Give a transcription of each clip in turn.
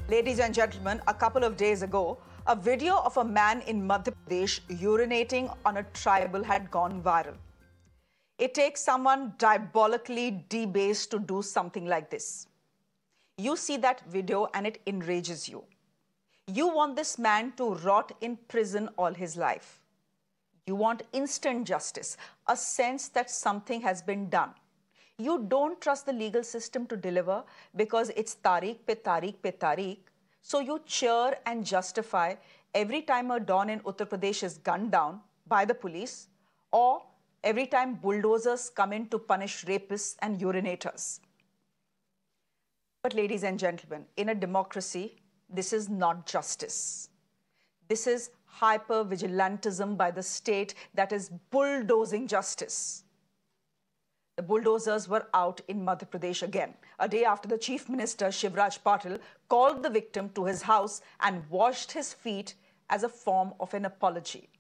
Ladies and gentlemen, a couple of days ago, a video of a man in Madhya Pradesh urinating on a tribal had gone viral. It takes someone diabolically debased to do something like this. You see that video and it enrages you. You want this man to rot in prison all his life. You want instant justice, a sense that something has been done. You don't trust the legal system to deliver because it's tariq pe tariq pe tariq. So you cheer and justify every time a don in Uttar Pradesh is gunned down by the police or every time bulldozers come in to punish rapists and urinators. But ladies and gentlemen, in a democracy, this is not justice. This is hyper-vigilantism by the state that is bulldozing justice. The bulldozers were out in Madhya Pradesh again, a day after the Chief Minister Shivraj Patil called the victim to his house and washed his feet as a form of an apology.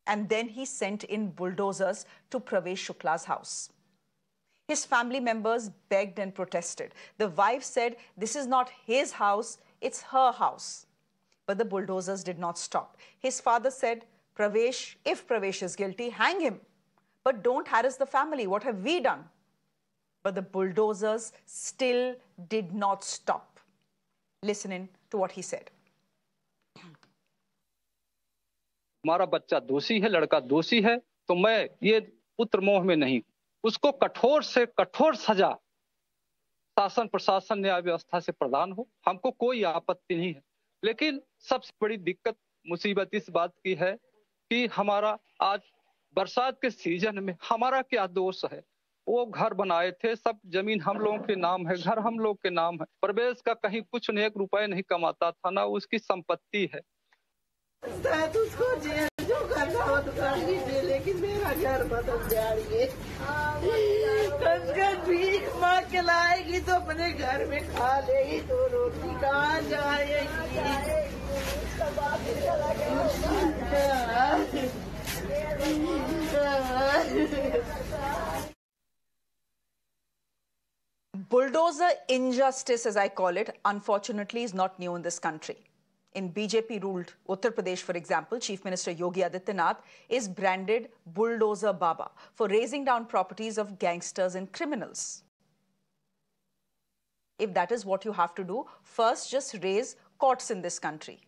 And then he sent in bulldozers to Pravesh Shukla's house. His family members begged and protested. The wife said, this is not his house, it's her house. But the bulldozers did not stop. His father said, Pravesh, if Pravesh is guilty, hang him. But don't harass the family. What have we done? But the bulldozers still did not stop. Listen in to what he said. हमारा बच्चा दोषी है, लड़का दोषी है, तो मैं ये पुत्र मोह में नहीं, उसको कठोर से कठोर सजा शासन प्रशासन न्याय व्यवस्था से प्रदान हो, हमको कोई आपत्ति नहीं है। लेकिन सबसे बड़ी दिक्कत मुसीबत इस बात की है कि हमारा आज बरसात के सीजन में हमारा क्या दोष है। वो घर बनाए थे, सब जमीन हम लोगों के नाम है, घर हम लोग के नाम है। प्रवेश का कहीं कुछ नहीं, 1 रुपए नहीं कमाता था, ना उसकी संपत्ति है। उसको जो करना हो तो कर लीजिए, लेकिन मेरा घर बदल जाएगी। भीख मांग के लाएगी तो अपने घर में खा लेगी, तो रोटी कहाँ जाएगी। Bulldozer injustice, as I call it, unfortunately is not new in this country. In BJP-ruled Uttar Pradesh, for example, Chief Minister Yogi Adityanath is branded Bulldozer Baba for raising down properties of gangsters and criminals. If that is what you have to do, first just raise courts in this country.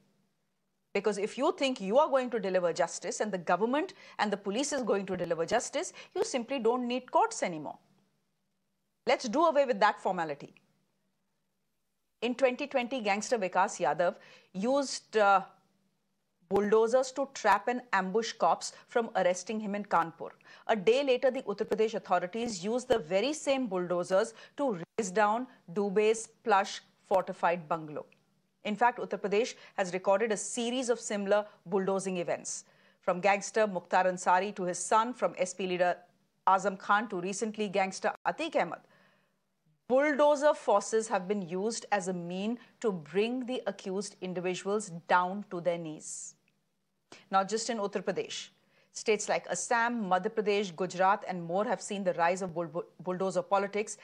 Because if you think you are going to deliver justice and the government and the police is going to deliver justice, you simply don't need courts anymore. Let's do away with that formality. In 2020, gangster Vikas Yadav used bulldozers to trap and ambush cops from arresting him in Kanpur. A day later, the Uttar Pradesh authorities used the very same bulldozers to raise down Dubey's plush fortified bungalow. In fact, Uttar Pradesh has recorded a series of similar bulldozing events. From gangster Mukhtar Ansari to his son, from SP leader Azam Khan to recently gangster Atiq Ahmed. Bulldozer forces have been used as a mean to bring the accused individuals down to their knees. Not just in Uttar Pradesh. States like Assam, Madhya Pradesh, Gujarat and more have seen the rise of bulldozer politics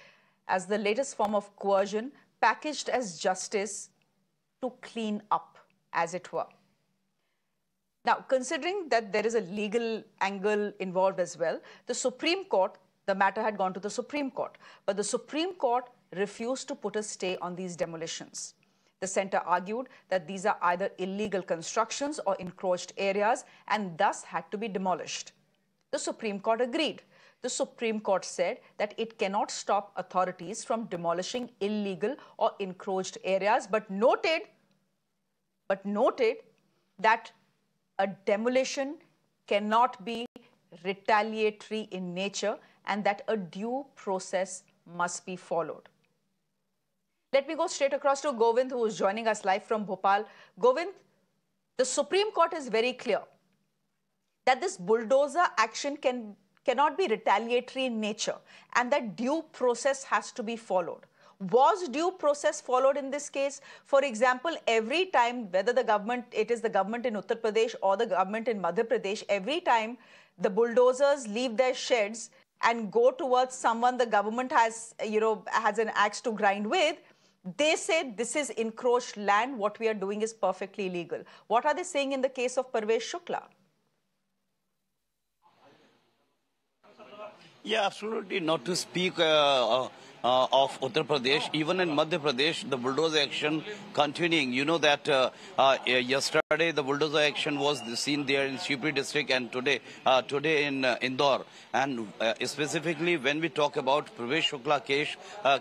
as the latest form of coercion packaged as justice to clean up, as it were. Now, considering that there is a legal angle involved as well, the Supreme Court, the matter had gone to the Supreme Court, but the Supreme Court refused to put a stay on these demolitions. The centre argued that these are either illegal constructions or encroached areas and thus had to be demolished. The Supreme Court agreed. The Supreme Court said that it cannot stop authorities from demolishing illegal or encroached areas, but noted that a demolition cannot be retaliatory in nature and that a due process must be followed. Let me go straight across to Govind, who is joining us live from Bhopal. Govind, the Supreme Court is very clear that this bulldozer action cannot be retaliatory in nature and that due process has to be followed. Was due process followed in this case? For example, every time, whether it is the government in Uttar Pradesh or the government in Madhya Pradesh, every time the bulldozers leave their sheds and go towards someone the government has an axe to grind with, They say this is encroached land. What we are doing is perfectly legal. What are they saying in the case of Pravesh Shukla? Yeah, absolutely. Not to speak of Uttar Pradesh, even in Madhya Pradesh, the bulldozer action continuing. You know that yesterday the bulldozer action was seen there in Shivpuri district, and today in Indore. And specifically, when we talk about Pravesh Shukla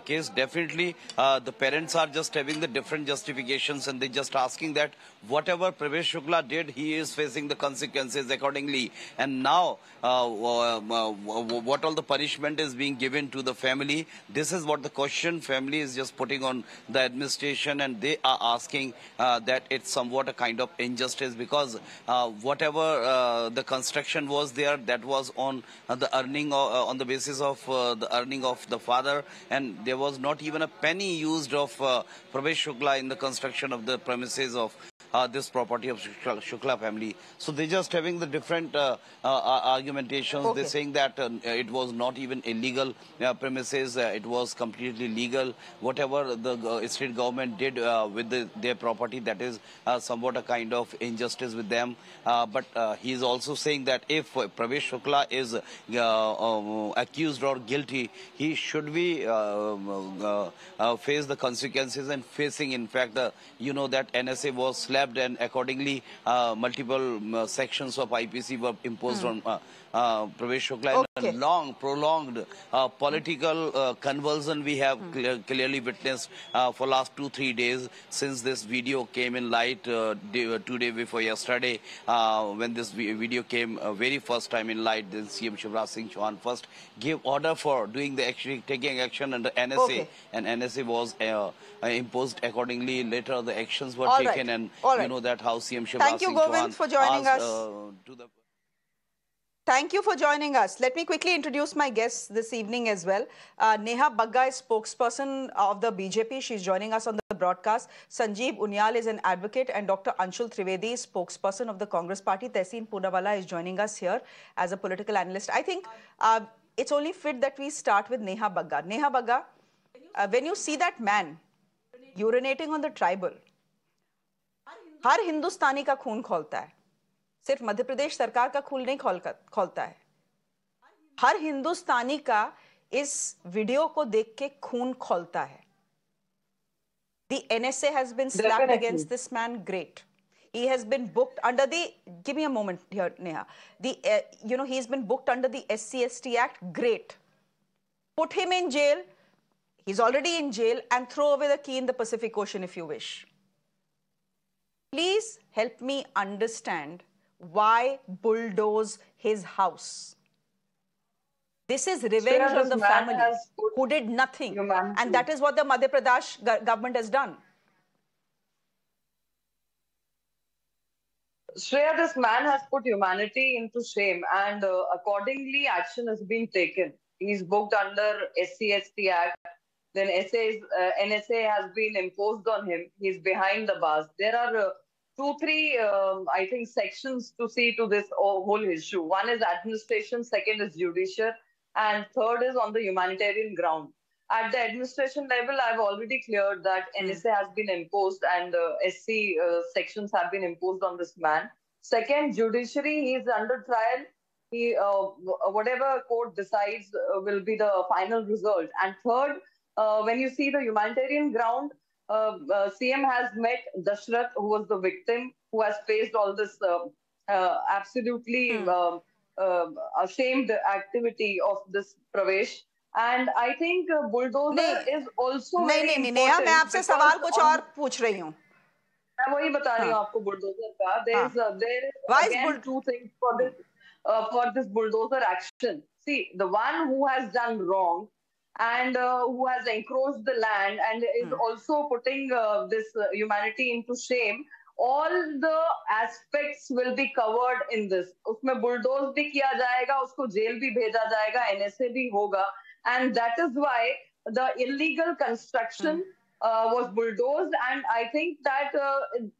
case, definitely the parents are just having the different justifications, and they just asking that whatever Pravesh Shukla did, he is facing the consequences accordingly. And now, what all the punishment is being given to the family, this is what the question family is just putting on the administration, and they are asking that it's somewhat a kind of injustice, because whatever the construction was there, that was on the earning on the basis of the earning of the father, and there was not even a penny used of Pravesh Shukla in the construction of the premises of this property of Shukla family. So they're just having the different argumentations. Okay. They're saying that it was not even illegal premises, it was completely legal. Whatever the state government did with their property, that is somewhat a kind of injustice with them. But he is also saying that if Pravesh Shukla is accused or guilty, he should be face the consequences, and facing, in fact, you know that NSA was slapped, and accordingly multiple sections of IPC were imposed on Pravesh Shukla. Okay. And a long, prolonged political convulsion we have clearly witnessed for last 2-3 days since this video came in light 2 days before yesterday. When this video came very first time in light, then CM Shivraj Singh Chauhan first gave order for doing the taking action under NSA, Okay. and NSA was imposed accordingly. Later the actions were All taken, right. and All you right. know that how CM Shivraj Thank you, Singh Govind, Chauhan for joining asked, us. to the Thank you for joining us. Let me quickly introduce my guests this evening as well. Neha Bagga is spokesperson of the BJP. She's joining us on the broadcast. Sanjeev Uniyal is an advocate, and Dr. Anshul Trivedi is spokesperson of the Congress party. Tehseen Poonawalla is joining us here as a political analyst. I think it's only fit that we start with Neha Bagga. Neha Bagga, when you see that man urinating on the tribal, हर हिंदुस्तानी का खून खौलता है. सिर्फ मध्य प्रदेश सरकार का खून नहीं खौलता है. हर हिंदुस्तानी का इस वीडियो को देख के खून खौलता है. The NSA has been slapped against this man. Great. He has been booked under the. Give me a moment here, Neha. He's been booked under the SC/ST Act. Great. Put him in jail. He's already in jail, and throw away the key in the Pacific Ocean if you wish. Please help me understand why bulldoze his house. This is revenge on the family who did nothing. And that is what the Madhya Pradesh government has done. Shreya, this man has put humanity into shame, and accordingly action is being taken. He's booked under SC/ST Act. Then NSA has been imposed on him. He's behind the bars. There are 2-3, I think, sections to see to this whole issue. One is administration, second is judiciary, and third is on the humanitarian ground. At the administration level, I've already cleared that NSA has been imposed, and SC sections have been imposed on this man. Second, judiciary, he's under trial. Whatever court decides will be the final result. And third, when you see the humanitarian ground, CM has met Dashrath, who was the victim, who has faced all this absolutely ashamed activity of this Pravesh. And I think bulldozer is also very important. Neha, मैं आपसे सवाल कुछ और पूछ रही हूँ. मैं वही बता रही हूँ आपको bulldozer का. There is again two things for this bulldozer action. See, the one who has done wrong and who has encroached the land and is also putting this humanity into shame, all the aspects will be covered in this. उसमें bulldoze भी किया जाएगा, उसको jail भी भेजा जाएगा, NSA भी होगा, and that is why the illegal construction was bulldozed. And I think that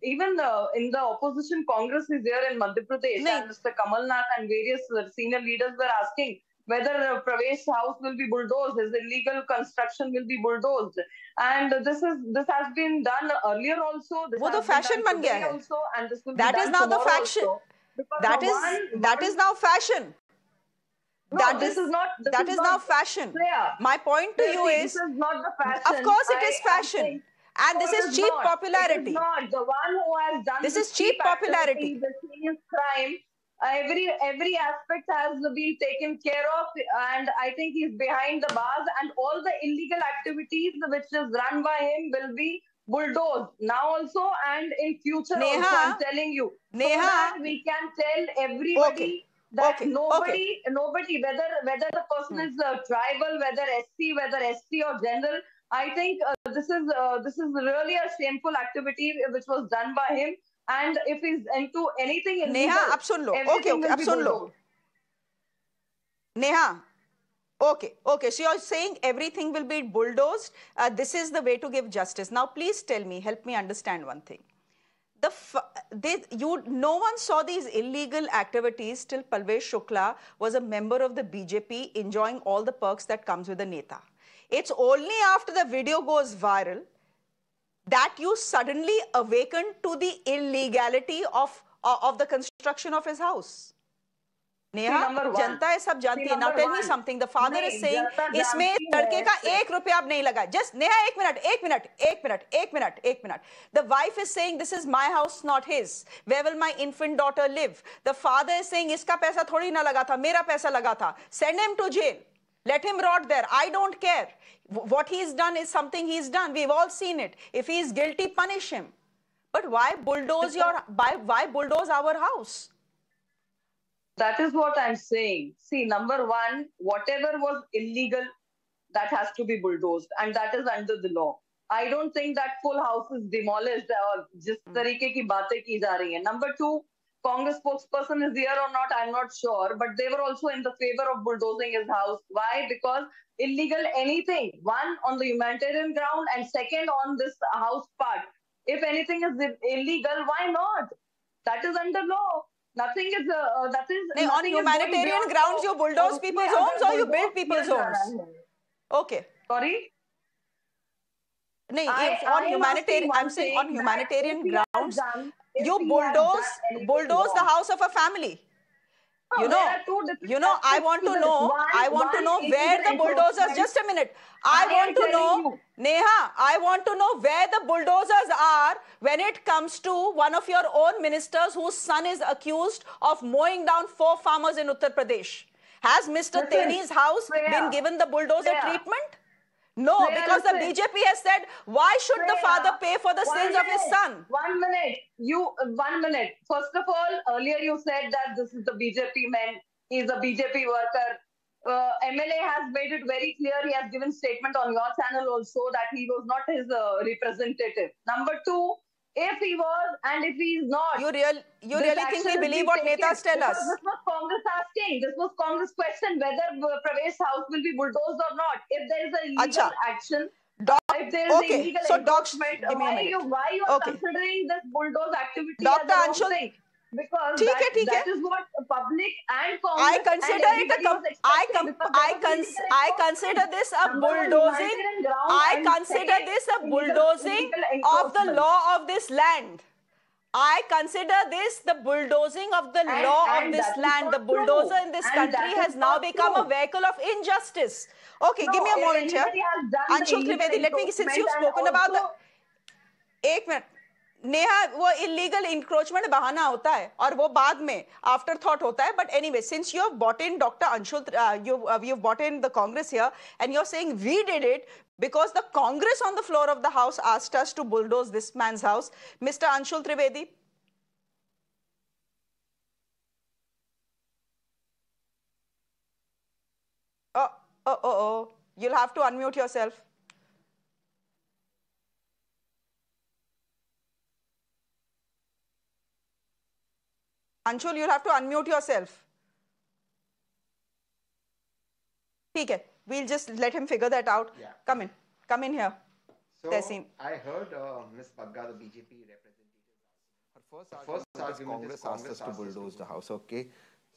even in the opposition, Congress is there in Madhya Pradesh, and Mr. Kamal Nath and various senior leaders were asking whether Pravesh house will be bulldozed, his illegal construction will be bulldozed. And this has been done earlier also, this वो तो has been fashion done बन गया today है. also, and this will be That is done now the tomorrow fashion. also. Because That is now fashion. no, this is not. That is now fashion. Shreya, My point to you this is, is not the fashion. of course it is I fashion. think, And no, this it is cheap not. popularity. It is not. The one who has done This this is cheap popularity. activity, this heinous crime, every aspect has been taken care of, and I think he's behind the bars, and all the illegal activities which is run by him will be bulldozed now also and in future Neha, also. I'm telling you, Neha, so that we can tell everybody. Okay. That Okay. nobody, whether the person is tribal, whether SC, whether ST or general, I think this is really a shameful activity which was done by him. And if he's into anything illegal, Neha, ab sun lo. everything Okay, will ab be sun lo. bulldozed. Neha, okay. So you're saying everything will be bulldozed. This is the way to give justice. Now, please tell me, help me understand one thing. No one saw these illegal activities till Pravesh Shukla was a member of the BJP, enjoying all the perks that comes with a neta. It's only after the video goes viral that you suddenly awaken to the illegality of the construction of his house. Neha, जनता ये सब जानती है. Now tell me something. The father is saying, इसमें लड़के का 1 रुपया अब नहीं लगा. Just Neha, एक minute. The wife is saying, this is my house, not his. Where will my infant daughter live? The father is saying, इसका पैसा थोड़ी ना लगा था, मेरा पैसा लगा था. Send him to jail. Let him rot there. I don't care. What he's done is something he's done. We've all seen it. If he's guilty, punish him. But why bulldoze our house? That is what I'm saying. See, number one, whatever was illegal, that has to be bulldozed, and that is under the law. I don't think that full house is demolished or जिस तरीके की बातें की जा रही हैं. Number two, Congress spokesperson is here or not, I'm not sure, but they were also in the favor of bulldozing his house. Why? Because illegal anything, one, on the humanitarian ground, and second, on this house part. If anything is illegal, why not? That is under law. Nothing is, on humanitarian grounds, you bulldoze people's homes or you build people's homes? Okay. Sorry? On humanitarian grounds, you bulldoze the house of a family. You know, I want to know where the bulldozers, just a minute. Neha, I want to know where the bulldozers are when it comes to one of your own ministers whose son is accused of mowing down 4 farmers in Uttar Pradesh. Has Mr. Tehseen's house been given the bulldozer treatment? No, because the BJP has said, why should the father pay for the sins of his son? 1 minute. 1 minute. First of all, earlier you said that this is the BJP man. He's a BJP worker. MLA has made it very clear. He has given statement on your channel also that he was not his representative. Number two, if he was and if he is not. You really think we believe what netas tell us? This was Congress asking. This was Congress question whether Pravesh house will be bulldozed or not. If there is a illegal action, if there is illegal enforcement, why you are considering this bulldoze activity as a wrong thing? Because that is what public and Congress I consider this a bulldozing. I consider this a bulldozing of the law of this land. I consider this the bulldozing of the law of this land. The bulldozer in this country has now become a vehicle of injustice. Okay, give me a moment here. Anshul Trivedi, let me, since you've spoken about the... 1 minute. Neha, वो illegal encroachment बहाना होता है और वो बाद में after thought होता है. But anyway, since you have bought in Dr. Anshul, you've bought in the Congress here, and you're saying we did it because the Congress on the floor of the House asked us to bulldoze this man's house. Mr. Anshul Trivedi. Oh. You'll have to unmute yourself. Anshul, you'll have to unmute yourself. Okay, we'll just let him figure that out. Yeah. Come in here. So, Tehseen. I heard Ms. Bagga, the BJP representative, her first argument is Congress asked us to bulldoze the house. Okay,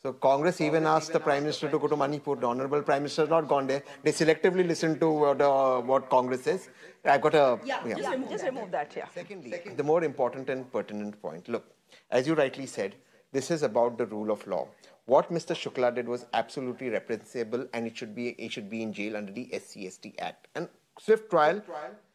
So Congress even asked the Prime Minister to go to Manipur. The Honorable Prime Minister has not gone there. They selectively listen to what Congress says. I've got a... Just remove that, yeah. Secondly, the more important and pertinent point. Look, as you rightly said, this is about the rule of law. What Mr. Shukla did was absolutely reprehensible, and he should be in jail under the SC/ST Act. And swift trial,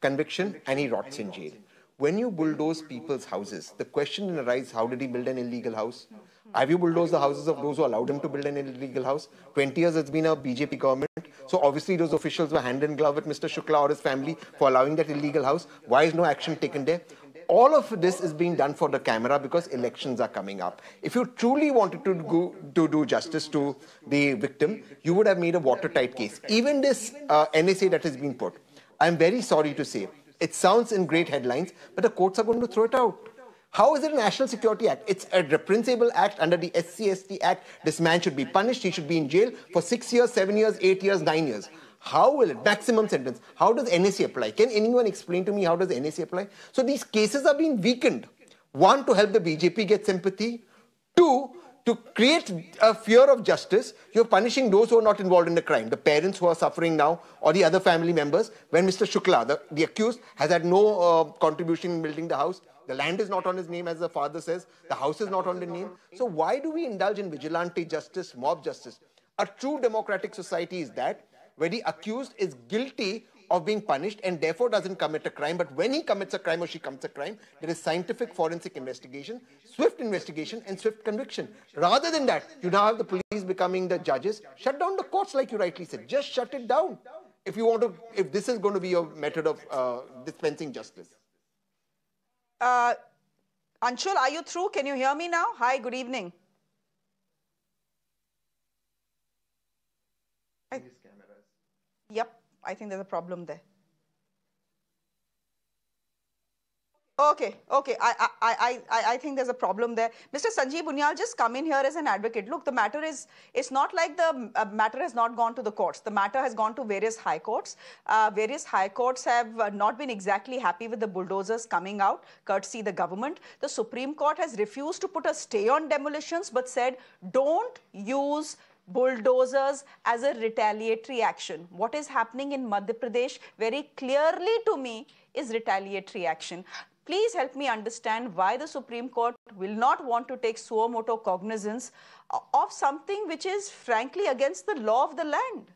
conviction, and he rots in jail. When you bulldoze people's houses, the question arises, how did he build an illegal house? Have you bulldozed the houses of those who allowed him to build an illegal house? 20 years it's been a BJP government. So obviously those officials were hand in glove with Mr. Shukla or his family for allowing that illegal house. Why is no action taken there? All of this is being done for the camera because elections are coming up. If you truly wanted to do justice to the victim, you would have made a watertight case. Even this NSA that has been put, I'm very sorry to say, it sounds in great headlines, but the courts are going to throw it out. How is it a National Security Act? It's a reprehensible act under the SC/ST Act. This man should be punished. He should be in jail for 6 years, 7 years, 8 years, 9 years. How will it? Maximum sentence. How does NSA apply? Can anyone explain to me how does NSA apply? So these cases are being weakened. One, to help the BJP get sympathy. Two, to create a fear of justice, you're punishing those who are not involved in the crime, the parents who are suffering now, or the other family members, when Mr. Shukla, the accused, has had no contribution in building the house. The land is not on his name, as the father says. The house is not on the name. So why do we indulge in vigilante justice, mob justice? A true democratic society is that where the accused is guilty of being punished and therefore doesn't commit a crime. But when he commits a crime or she commits a crime, there is scientific forensic investigation, and swift conviction. Rather than that, you now have the police becoming the judges. Shut down the courts, like you rightly said. Just shut it down if you want to, if this is going to be a method of dispensing justice. Anshul, are you through? Can you hear me now? Hi, good evening. Yep, I think there's a problem there. Okay. I think there's a problem there. Mr. Sanjeev Uniyal, just come in here as an advocate. Look, the matter is, it's not like the matter has not gone to the courts. The matter has gone to various high courts. Various high courts have not been exactly happy with the bulldozers coming out, courtesy the government. The Supreme Court has refused to put a stay on demolitions, but said, don't use bulldozers as a retaliatory action. What is happening in Madhya Pradesh very clearly to me is retaliatory action. Please help me understand why the Supreme Court will not want to take suo moto cognizance of something which is frankly against the law of the land.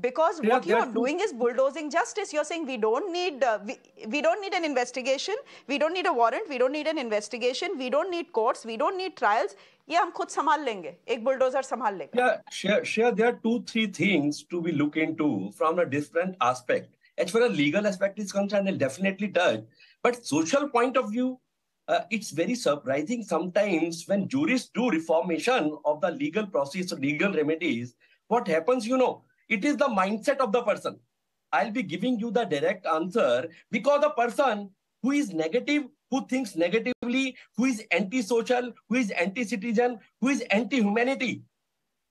Because what you are doing is bulldozing justice. You're saying we don't need an investigation, we don't need a warrant, we don't need an investigation, we don't need courts, we don't need trials. ये हम खुद संभाल लेंगे, एक bulldozer संभाल लेगा. Yeah, Shreya, there are 2-3 things to be looked into from a different aspect. As far as legal aspect is concerned, it definitely does. But social point of view, it's very surprising sometimes when jurists do reformation of the legal process or legal remedies. What happens, it is the mindset of the person. I'll be giving you the direct answer because the person who is negative, who thinks negatively, who is anti-social, who is anti-citizen, who is anti-humanity,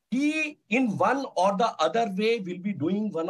he in one or the other way will be doing one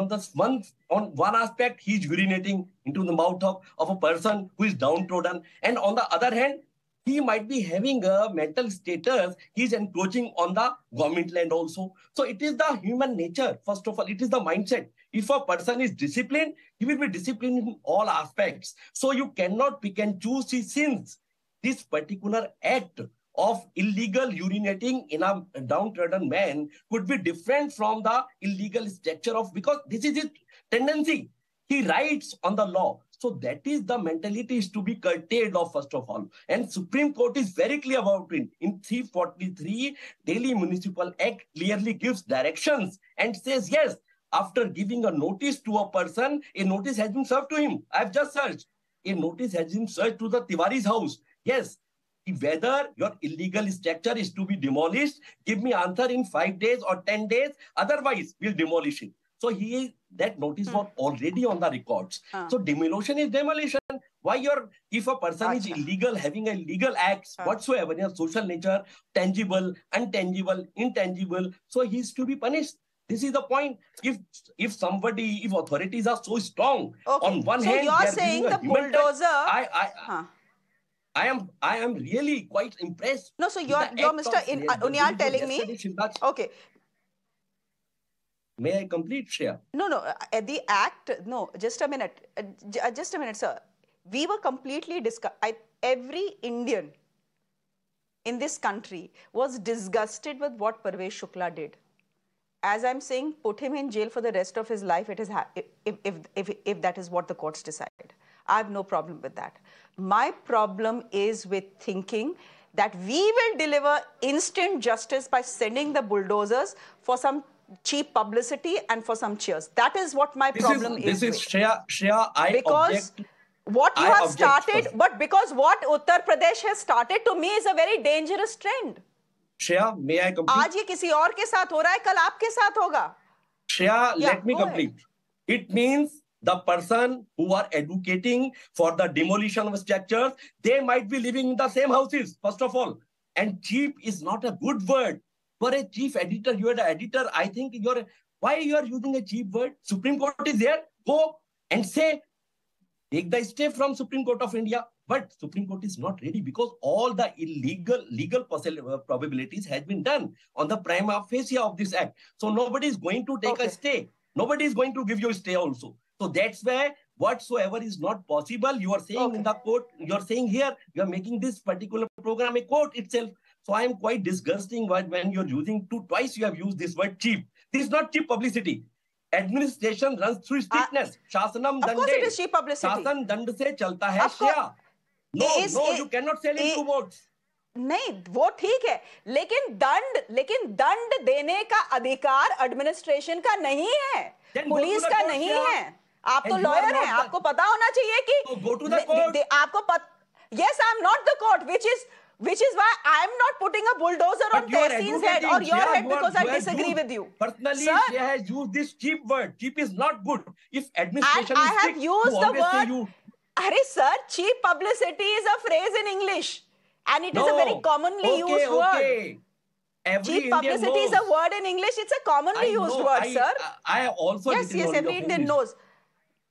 aspect, he is urinating into the mouth of a person who is downtrodden. And on the other hand, he might be having a mental status, he is encroaching on the government land also. So it is the human nature, first of all, it is the mindset. If a person is disciplined, he will be disciplined in all aspects. So you cannot pick and choose since this particular act of illegal urinating in a downtrodden man could be different from the illegal structure of, because this is his tendency. He writes on the law. So that is the mentality is to be curtailed of, first of all. And Supreme Court is very clear about it. In 343, Delhi Municipal Act clearly gives directions and says, yes, after giving a notice to a person, a notice has been served to him. I've just searched. A notice has been served to the Tiwari's house. Yes, whether your illegal structure is to be demolished, give me answer in 5 days or 10 days. Otherwise, we'll demolish it. So that notice was already on the records. So demolition is demolition. Why if a person is illegal, having a legal acts whatsoever in a social nature, tangible, intangible, so he is to be punished. This is the point. If authorities are so strong, on one hand, so you are saying the bulldozer. I am really quite impressed. No, so you're Mr. Uniyal telling me. Okay. May I complete, Shreya? No, the act, no, just a minute, sir. We were completely every Indian in this country was disgusted with what Pravesh Shukla did. As I'm saying, put him in jail for the rest of his life, if that is what the courts decide. I have no problem with that. My problem is with thinking that we will deliver instant justice by sending the bulldozers for some cheap publicity and for some cheers. That is what my problem is. This is Shreya, because what you have started, but because what Uttar Pradesh has started, to me is a very dangerous trend. Shreya, may I complete? आज ये किसी और के साथ हो रहा है, कल आपके साथ होगा. Shreya, let me complete. It means the person who are advocating for the demolition of structures, they might be living in the same houses, first of all. And cheap is not a good word. For a chief editor, you are the editor. I think why you are using a cheap word? Supreme Court is there. Go and say, take the stay from Supreme Court of India. But Supreme Court is not ready because all the legal probabilities has been done on the prima facie of this act. So nobody is going to take a stay. Nobody is going to give you a stay also. So that's where whatsoever is not possible, you are saying in the court, you are saying here, you are making this particular program a court itself. So I am quite disgusting when you're using twice you have used this word cheap. This is not cheap publicity. Administration runs through strictness. Shasanam dande. Of course it is cheap publicity. Shasan dand se chalta hai, Shreya. No, you cannot sell in 2 votes. नहीं, वो ठीक है, लेकिन दंड देने का अधिकार administration का नहीं है, पुलिस का नहीं है. आप तो लॉयर हैं, आपको पता होना चाहिए कि आपको yes, I'm not the court, which is why I'm not putting a bulldozer on Tehseen's head or your head because I disagree with you. Personally, she has used this cheap word. Cheap is not good. If administration is I have used the word. Arey sir, cheap publicity is a phrase in English. And it is a very commonly used word. Cheap publicity is a word in English. It's a commonly used word, sir. I also yes, every Indian knows.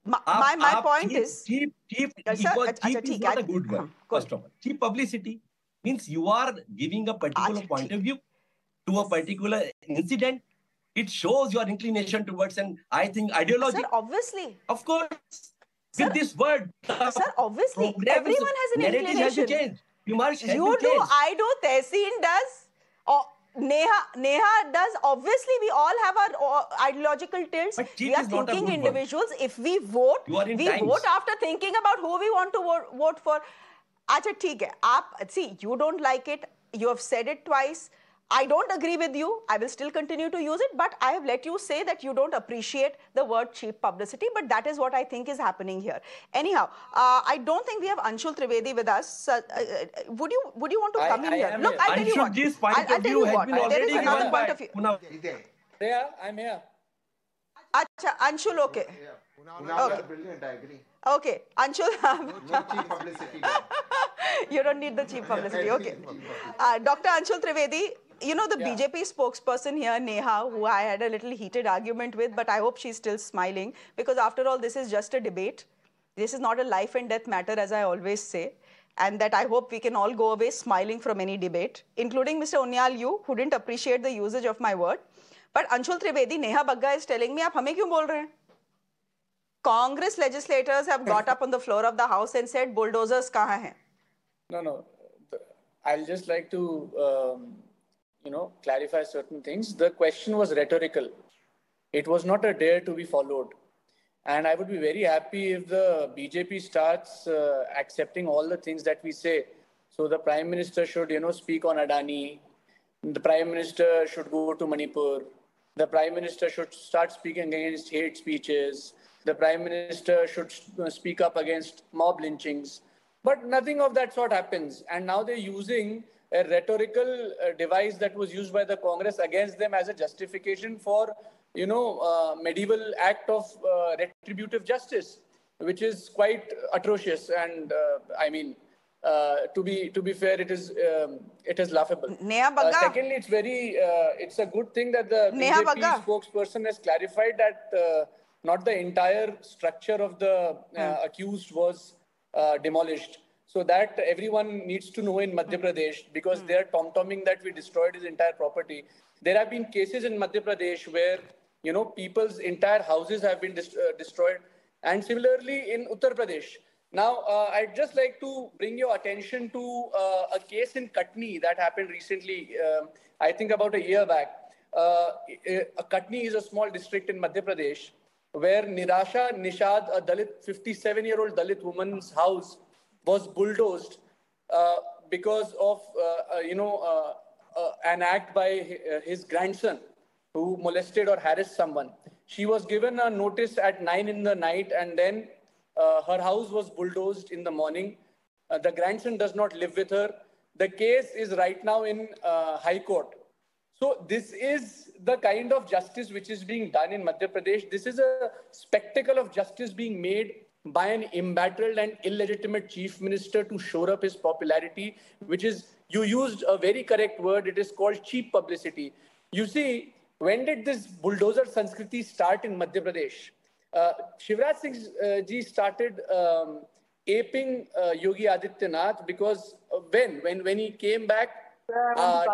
My point is... Cheap is not a good word. First of all, cheap publicity means you are giving a particular point of view to a particular incident. It shows your inclination towards an, I think, ideology. Sir, obviously. Of course. With this word. Sir, obviously. Everyone has an inclination. Has to change. You do, I do, Tehseen does, Neha does. Obviously, we all have our ideological tilts. We are thinking individuals. If we vote, we vote after thinking about who we want to vote for. Acha, theek hai. See, you don't like it. You have said it twice. I don't agree with you. I will still continue to use it, but I have let you say that you don't appreciate the word cheap publicity, but that is what I think is happening here. Anyhow, I don't think we have Anshul Trivedi with us. Would you want to come in here? Look, I'll tell you what. I'll tell you what. There is another point of view. Yeah, I'm here. Acha, Anshul, okay. Poonawalla is brilliant, I agree. Okay, Anshul. No cheap publicity. You don't need the cheap publicity, okay. Dr. Anshul Trivedi, you know the BJP spokesperson here, Neha, who I had a little heated argument with, but I hope she's still smiling, because after all, this is just a debate. This is not a life and death matter, as I always say, and that I hope we can all go away smiling from any debate, including Mr. Uniyal, you, who didn't appreciate the usage of my word. But Anshul Trivedi, Neha Bagga is telling me, "Aap hame kyun bol rahe hain?" Congress legislators have got up on the floor of the House and said, bulldozers kahan hain? No. I'll just like to, clarify certain things. The question was rhetorical. It was not a dare to be followed. And I would be very happy if the BJP starts accepting all the things that we say. So the Prime Minister should, speak on Adani. The Prime Minister should go to Manipur. The Prime Minister should start speaking against hate speeches. The Prime Minister should speak up against mob lynchings. But nothing of that sort happens. And now they're using a rhetorical device that was used by the Congress against them as a justification for, medieval act of retributive justice, which is quite atrocious. And to be fair, it is laughable. Neha Bagga. Secondly, it's a good thing that the BJP spokesperson has clarified that not the entire structure of the accused was demolished. So that everyone needs to know in Madhya Pradesh, because they are tom-tomming that we destroyed his entire property. There have been cases in Madhya Pradesh where, you know, people's entire houses have been destroyed. And similarly in Uttar Pradesh. Now, I'd just like to bring your attention to a case in Katni that happened recently, I think about a year back. Katni is a small district in Madhya Pradesh where Nirasha Nishad, a Dalit, 57-year-old Dalit woman's house was bulldozed because of, an act by his grandson who molested or harassed someone. She was given a notice at 9 in the night, and then her house was bulldozed in the morning. The grandson does not live with her. The case is right now in High Court. So this is the kind of justice which is being done in Madhya Pradesh. This is a spectacle of justice being made by an embattled and illegitimate chief minister to shore up his popularity, which is, you used a very correct word, it is called cheap publicity. You see, when did this bulldozer Sanskriti start in Madhya Pradesh? Shivraj Singh ji started aping Yogi Adityanath because when he came back,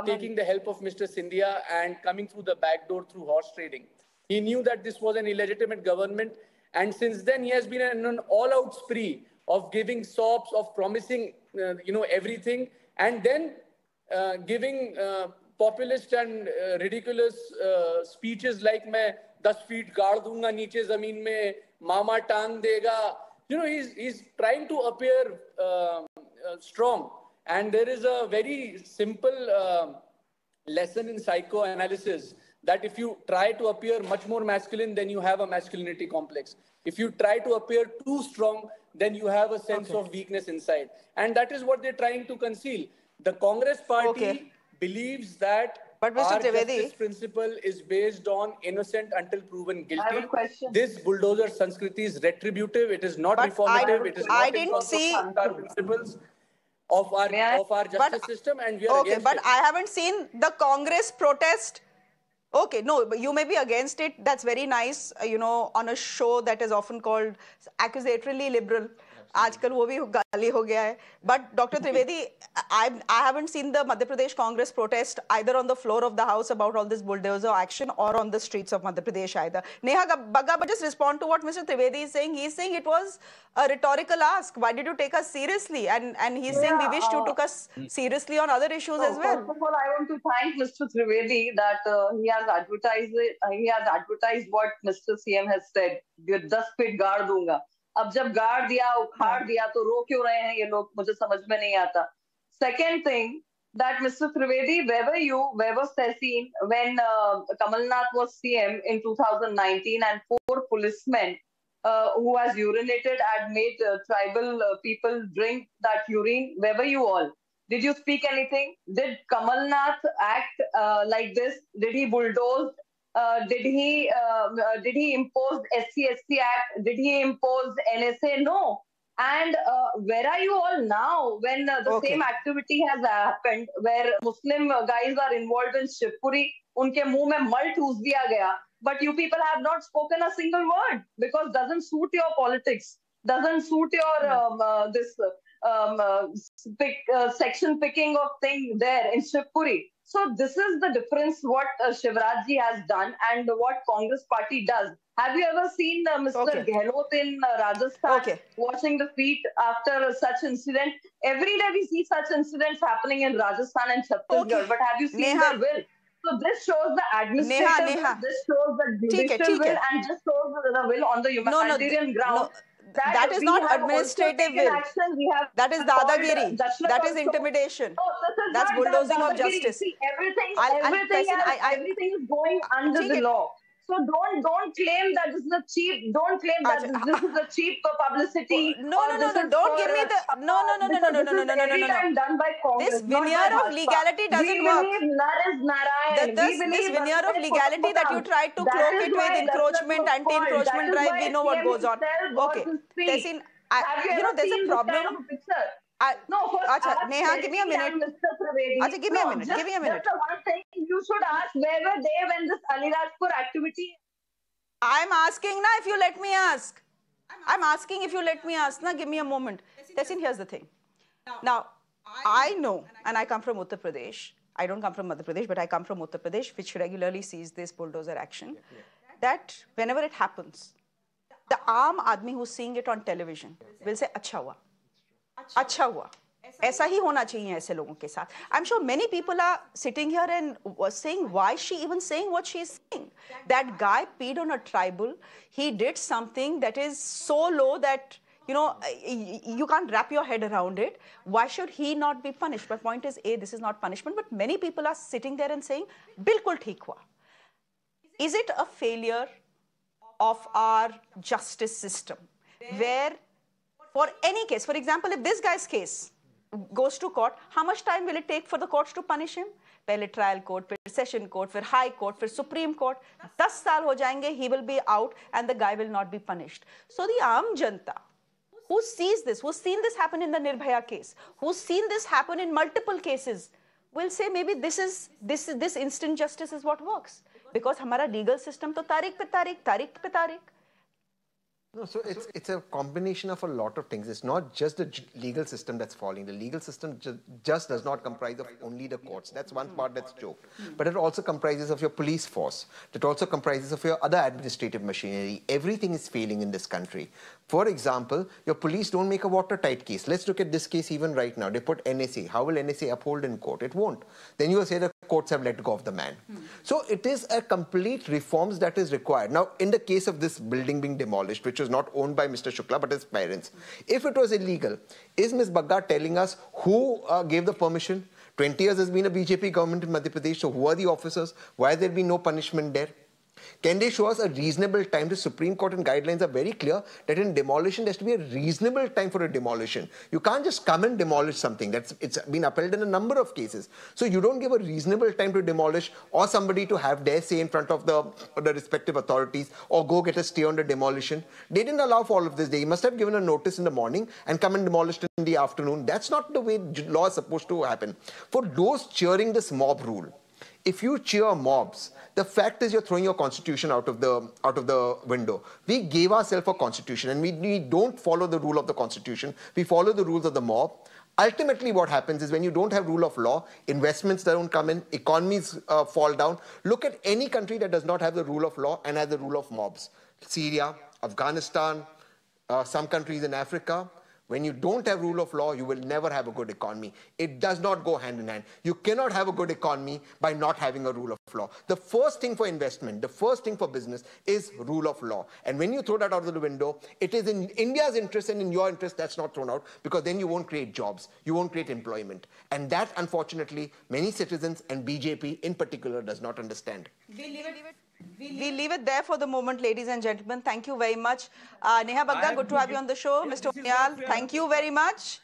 taking the help of Mr. Scindia and coming through the back door through horse trading. He knew that this was an illegitimate government, and since then he has been in an all-out spree of giving sops, of promising everything, and then giving populist and ridiculous speeches like "मैं 10 feet गाड़ दूंगा नीचे जमीन में, मामा टांग देगा." You know, he's trying to appear strong. And there is a very simple lesson in psychoanalysis that if you try to appear much more masculine, then you have a masculinity complex. If you try to appear too strong, then you have a sense of weakness inside. And that is what they're trying to conceal. The Congress party believes that our justice principle is based on innocent until proven guilty. I have a question. This bulldozer Sanskriti is retributive. It is not reformative. It is not in conflict with our principles of our justice system, and we are against it. But I haven't seen the Congress protest. Okay, no, but you may be against it. That's very nice, on a show that is often called accusatorily liberal. आजकल वो भी गाली हो गया है. But Dr. Trivedi, I haven't seen the Madhya Pradesh Congress protest either on the floor of the House about all this bulldozer action or on the streets of Madhya Pradesh either. Neha, Bagga, but just respond to what Mr. Trivedi is saying. He's saying it was a rhetorical ask. Why did you take us seriously? And he's saying we wished you took us seriously on other issues as well. First of all, I want to thank Mr. Trivedi that he has advertised it. He has advertised what Mr. CM has said. 10 feet गाड़ दूंगा. अब जब गाड़ दिया, उखाड़ दिया, तो रो क्यों रहे हैं ये लोग? मुझे समझ में नहीं आता. Second thing, that Mr. Trivedi, where was Tehseen when Kamalnath was CM in 2019 and 4 policemen who has urinated and made tribal people drink that urine? Where were you all? Did you speak anything? Did Kamalnath act like this? Did he bulldoze? Did he impose SC/ST Act? Did he impose NSA? No. And where are you all now when the same activity has happened, where Muslim guys are involved in Shivpuri, unke muh mein mal ठूस दिया गया, but you people have not spoken a single word because doesn't suit your politics, doesn't suit your section picking of thing there in Shivpuri. So this is the difference what Shivraj ji has done and what Congress party does. Have you ever seen Mr. Gehlot in Rajasthan washing the feet after such incident? Every day we see such incidents happening in Rajasthan and Chhattisgarh. But have you seen their will? So this shows the administrative will, this shows the judicial will, and this shows the will on the humanitarian ground. That is not administrative will. That is dadagiri. That is intimidation. That's bulldozing of justice. See, everything is going under the law. So don't claim that this is a cheap. Don't claim that this is a cheap publicity. No. Don't give me the. No. Done by Congress. This veneer of legality doesn't work. This veneer of legality that you tried to cloak it with encroachment, anti-encroachment drive. We know what goes on. Okay, Tehseen, there's a problem. Neha, give me a minute. Give me a minute. Just one thing you should ask, where were they when this Alirajpur activity? I'm asking now if you let me ask. I'm asking if you let me ask. Now give me a moment. Tehseen, here's the thing. Now, I know, and I come from Uttar Pradesh. I don't come from Madhya Pradesh, but I come from Uttar Pradesh, which regularly sees this bulldozer action. That whenever it happens, the aam aadmi who's seeing it on television will say, "Acha hua, acha hua." ऐसा ही होना चाहिए ऐसे लोगों के साथ. I'm sure many people are sitting here and saying, why is she even saying what she's saying? That guy peed on a tribal. He did something that is so low that, you know, you can't wrap your head around it. Why should he not be punished? My point is, A, this is not punishment, but many people are sitting there and saying, bilkul theek hua. Is it a failure of our justice system where for any case, for example, if this guy's case goes to court, how much time will it take for the courts to punish him? पहले trial court, फिर session court, फिर high court, फिर supreme court. 10 साल हो जाएंगे, he will be out and the guy will not be punished. So the aam janta who sees this, who's seen this happen in the Nirbhaya case, who's seen this happen in multiple cases, will say maybe this instant justice is what works. Because हमारा legal system तो तारीख पे तारीख. No, so it's a combination of a lot of things. It's not just the legal system that's falling. The legal system just does not comprise of only the courts. That's one part that's joked. But it also comprises of your police force. It also comprises of your other administrative machinery. Everything is failing in this country. For example, your police don't make a watertight case. Let's look at this case even right now. They put NSA. How will NSA uphold in court? It won't. Then you will say the courts have let go of the man. So it is a complete reforms that is required. Now, in the case of this building being demolished, which was not owned by Mr. Shukla, but his parents, if it was illegal, is Ms. Bagga telling us who gave the permission? 20 years has been a BJP government in Madhya Pradesh, so who are the officers? Why has there been no punishment there? Can they show us a reasonable time? The Supreme Court and guidelines are very clear that in demolition, there has to be a reasonable time for a demolition. You can't just come and demolish something. It's been upheld in a number of cases. So you don't give a reasonable time to demolish or somebody to have their say in front of the respective authorities or go get a stay on the demolition. They didn't allow for all of this. They must have given a notice in the morning and come and demolished in the afternoon. That's not the way law is supposed to happen. For those cheering this mob rule, if you cheer mobs, the fact is you're throwing your constitution out of the window. We gave ourselves a constitution and we don't follow the rule of the constitution. We follow the rules of the mob. Ultimately, what happens is when you don't have rule of law, investments don't come in, economies fall down. Look at any country that does not have the rule of law and has the rule of mobs. Syria, Afghanistan, some countries in Africa. When you don't have rule of law, you will never have a good economy. It does not go hand in hand. You cannot have a good economy by not having a rule of law. The first thing for investment, the first thing for business is rule of law. And when you throw that out of the window, it is in India's interest and in your interest that's not thrown out, because then you won't create jobs. You won't create employment. And that, unfortunately, many citizens and BJP in particular does not understand. We leave it there for the moment, ladies and gentlemen. Thank you very much. Neha, Bagga, good to have you on the show. Mr. Uniyal, thank you very much.